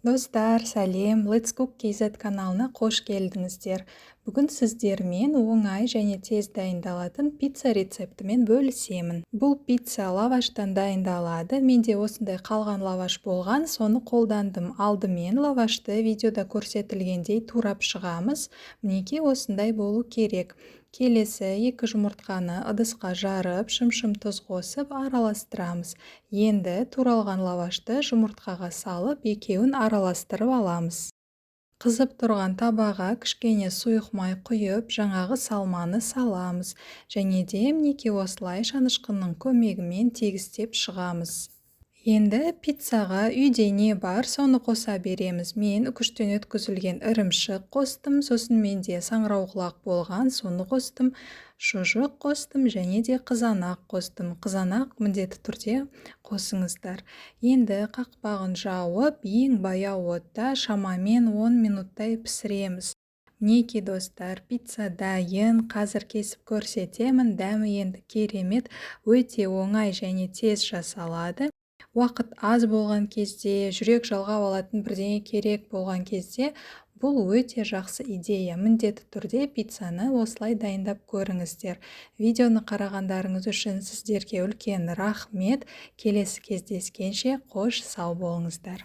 Достар, сәлем, Let's Cook KZ каналына қош келдіңіздер. Бүгін сіздермен оңай және тез дайындалатын пицца рецептімен бөлісемін. Бұл пицца лаваштан дайындалады. Менде осындай қалған лаваш болған, соны қолдандым. Алдымен лавашты видеода көрсетілгендей турап шығамыз. Мінекей осындай болу керек. Келесі 2 жұмыртқаны ыдысқа жарып, шым-шым тұз қосып араластырамыз. Енді туралған лавашты жұмыртқаға салып, екеуін араластырып аламыз. Қызып тұрған табаға кішкене сұйық май құйып, жаңағы салманы саламыз. Және де мінекей осылай шанышқынның көмегімен тегістеп шығамыз. Енді пиццаға үйде не бар, соны қоса береміз. Мен үкіштен өткізілген ірімшік қостым, сосын менде саңырауқұлақ болған, соны қостым, шұжық қостым және де қызанақ қостым. Қызанақ міндетті түрде қосыңыздар. Енді қақпағын жауып, ең баяу отта шамамен 10 минуттай пісіреміз. Мінекей достар, пицца дайын, қазір кесіп көрсетемін. Дәмі енді керемет, өте оңай және тез жасалады. Уақыт аз болған кезде, жүрек жалғап алатын бірдеңе керек болған кезде, бұл өте жақсы идея. Міндетті түрде пиццаны осылай дайындап көріңіздер. Видеоны қарағандарыңыз үшін сіздерге үлкен рахмет. Келесі кездескенше қош сау болыңыздар.